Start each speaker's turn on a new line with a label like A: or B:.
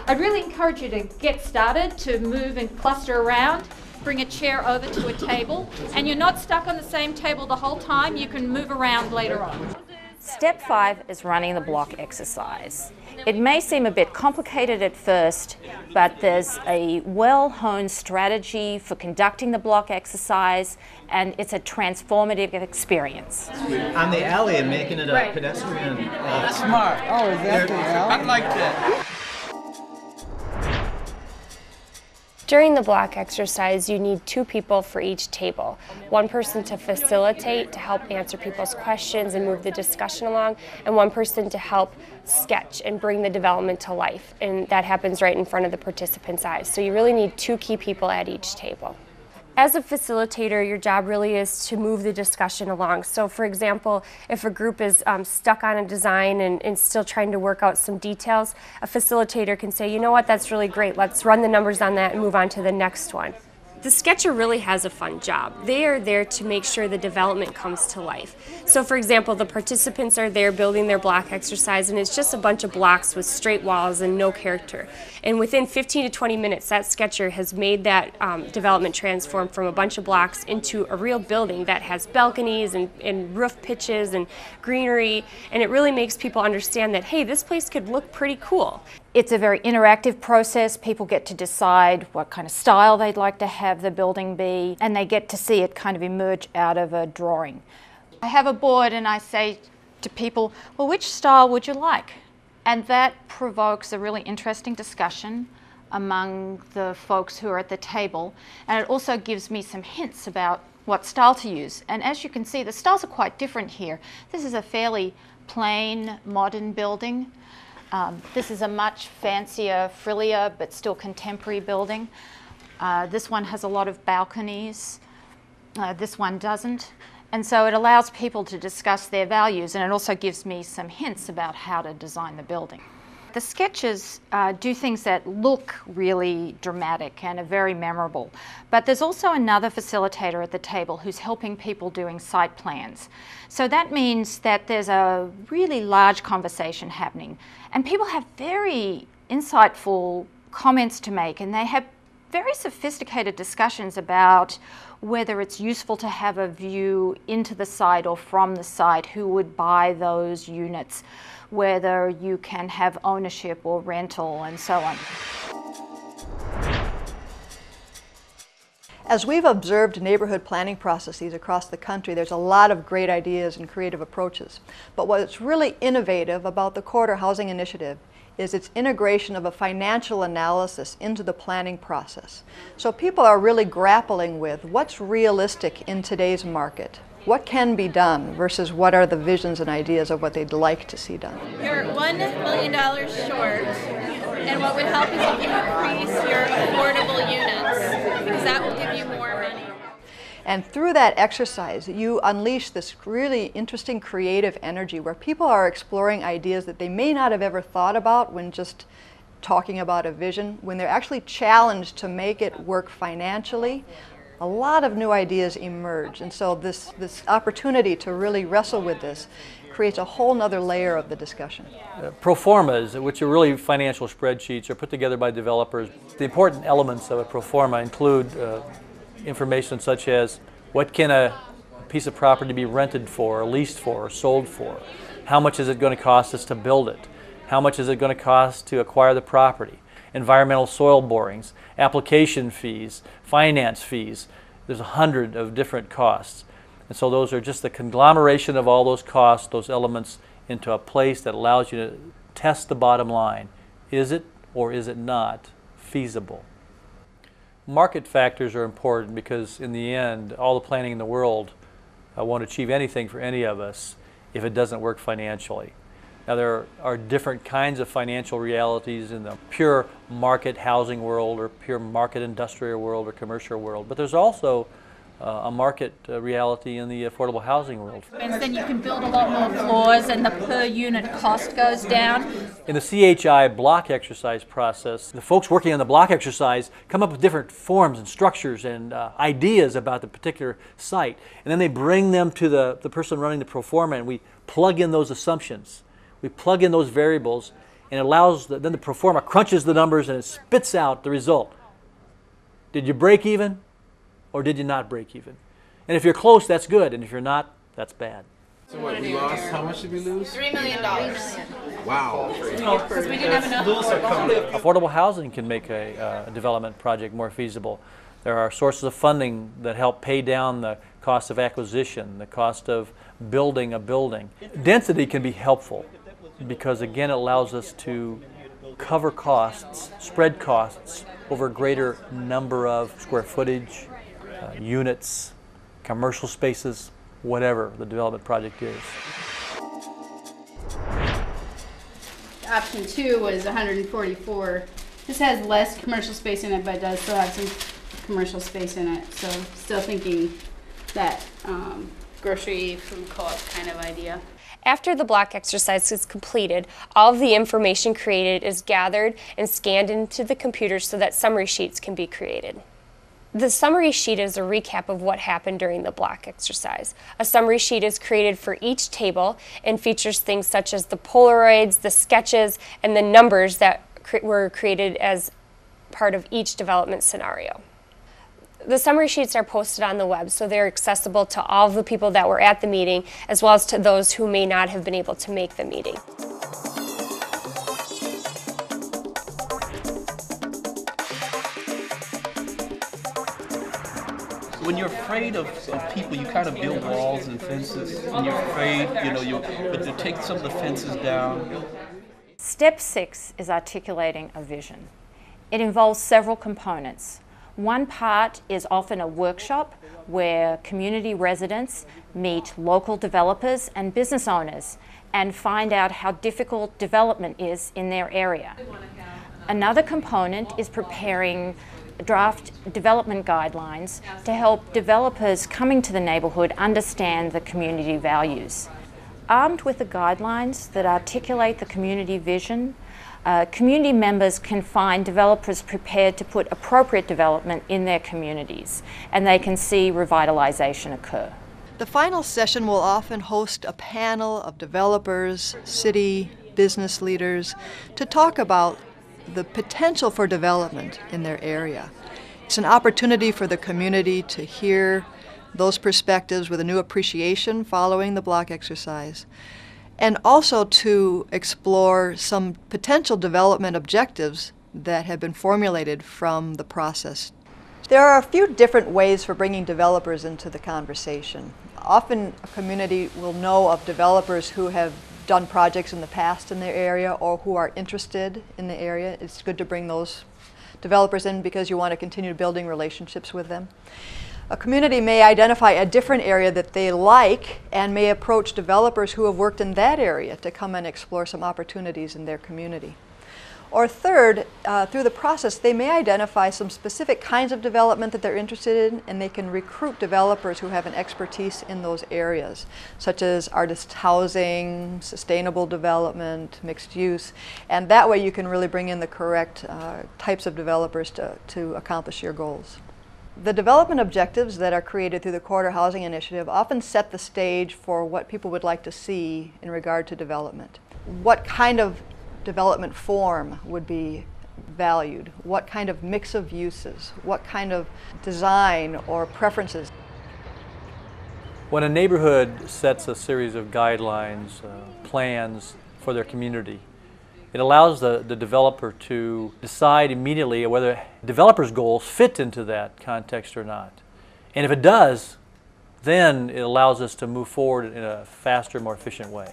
A: I'd really encourage you to get started, to move and cluster around. Bring a chair over to a table, and you're not stuck on the same table the whole time. You can move around later on.
B: Step 5 is running the block exercise. It may seem a bit complicated at first, but there's a well-honed strategy for conducting the block exercise, and it's a transformative experience.
C: On the alley and making it a pedestrian.
D: Smart. Oh, is that the alley?
C: I like that.
E: During the block exercise, you need 2 people for each table. One person to facilitate, to help answer people's questions and move the discussion along, and one person to help sketch and bring the development to life. And that happens right in front of the participants' eyes. So you really need 2 key people at each table. As a facilitator, your job really is to move the discussion along. So for example, if a group is stuck on a design and still trying to work out some details, a facilitator can say, you know what, that's really great, let's run the numbers on that and move on to the next one. The sketcher really has a fun job. They are there to make sure the development comes to life. So for example, the participants are there building their block exercise, and it's just a bunch of blocks with straight walls and no character. And within 15 to 20 minutes, that sketcher has made that development transform from a bunch of blocks into a real building that has balconies and roof pitches and greenery, and it really makes people understand that, hey, this place could look pretty cool.
B: It's a very interactive process. People get to decide what kind of style they'd like to have the building be, and they get to see it kind of emerge out of a drawing. I have a board and I say to people, well, which style would you like? And that provokes a really interesting discussion among the folks who are at the table, and it also gives me some hints about what style to use. And as you can see, the styles are quite different here. This is a fairly plain, modern building. This is a much fancier, frillier, but still contemporary building. This one has a lot of balconies. This one doesn't. And so it allows people to discuss their values, and it also gives me some hints about how to design the building. The sketches do things that look really dramatic and are very memorable, but there's also another facilitator at the table who's helping people doing site plans. So that means that there's a really large conversation happening, and people have very insightful comments to make, and they have very sophisticated discussions about whether it's useful to have a view into the site or from the site, who would buy those units, whether you can have ownership or rental, and so on.
F: As we've observed neighborhood planning processes across the country, there's a lot of great ideas and creative approaches. But what's really innovative about the Corridor Housing Initiative is its integration of a financial analysis into the planning process. So people are really grappling with what's realistic in today's market. What can be done versus what are the visions and ideas of what they'd like to see done.
A: You're $1 million short, and what would help is if you increase your affordable units, because that will give you more money.
F: And through that exercise, you unleash this really interesting creative energy where people are exploring ideas that they may not have ever thought about when just talking about a vision. When they're actually challenged to make it work financially, a lot of new ideas emerge. And so this opportunity to really wrestle with this creates a whole nother layer of the discussion.
G: Pro formas, which are really financial spreadsheets, are put together by developers. The important elements of a pro forma include information such as what can a piece of property be rented for, or leased for, or sold for? How much is it going to cost us to build it? How much is it going to cost to acquire the property? Environmental soil borings, application fees, finance fees. There's 100 of different costs. And so those are just the conglomeration of all those costs, those elements, into a place that allows you to test the bottom line. Is it or is it not feasible? Market factors are important because in the end, all the planning in the world won't achieve anything for any of us if it doesn't work financially. Now there are different kinds of financial realities in the pure market housing world or pure market industrial world or commercial world, but there's also a market reality in the affordable housing world.
A: And then you can build a lot more floors and the per unit cost goes down.
G: In the CHI block exercise process, the folks working on the block exercise come up with different forms and structures and ideas about the particular site. And then they bring them to the person running the pro forma, and we plug in those assumptions. We plug in those variables, and it allows then the pro forma crunches the numbers and it spits out the result. Did you break even or did you not break even? And if you're close, that's good, and if you're not, that's bad.
H: So what, we lost, how much did we lose?
I: $3 million.
H: Wow.
A: Because we didn't have enough.
G: Affordable housing can make a development project more feasible. There are sources of funding that help pay down the cost of acquisition, the cost of building a building. Density can be helpful because, again, it allows us to cover costs, spread costs over a greater number of square footage, units, commercial spaces, whatever the development project is.
I: Option 2 was 144. This has less commercial space in it, but does still have some commercial space in it. So still thinking that grocery food co-op kind of idea.
E: After the block exercise is completed, all of the information created is gathered and scanned into the computer so that summary sheets can be created. The summary sheet is a recap of what happened during the block exercise. A summary sheet is created for each table and features things such as the Polaroids, the sketches, and the numbers that were created as part of each development scenario. The summary sheets are posted on the web, so they're accessible to all of the people that were at the meeting, as well as to those who may not have been able to make the meeting.
J: When you're afraid of people, you kind of build walls and fences. When you're afraid, but to take some of the fences down.
B: Step 6 is articulating a vision. It involves several components. One part is often a workshop where community residents meet local developers and business owners and find out how difficult development is in their area. Another component is preparing draft development guidelines to help developers coming to the neighbourhood understand the community values. Armed with the guidelines that articulate the community vision, community members can find developers prepared to put appropriate development in their communities, and they can see revitalization occur.
F: The final session will often host a panel of developers, city, business leaders to talk about the potential for development in their area. It's an opportunity for the community to hear those perspectives with a new appreciation following the block exercise, and also to explore some potential development objectives that have been formulated from the process. There are a few different ways for bringing developers into the conversation. Often a community will know of developers who have done projects in the past in their area or who are interested in the area. It's good to bring those developers in because you want to continue building relationships with them. A community may identify a different area that they like and may approach developers who have worked in that area to come and explore some opportunities in their community. Or third, through the process, they may identify some specific kinds of development that they're interested in, and they can recruit developers who have an expertise in those areas, such as artist housing, sustainable development, mixed use, and that way you can really bring in the correct types of developers to accomplish your goals. The development objectives that are created through the Corridor Housing Initiative often set the stage for what people would like to see in regard to development. What kind of development form would be valued? What kind of mix of uses? What kind of design or preferences?
G: When a neighborhood sets a series of guidelines, plans for their community, it allows the developer to decide immediately whether developer's goals fit into that context or not. And if it does, then it allows us to move forward in a faster, more efficient way.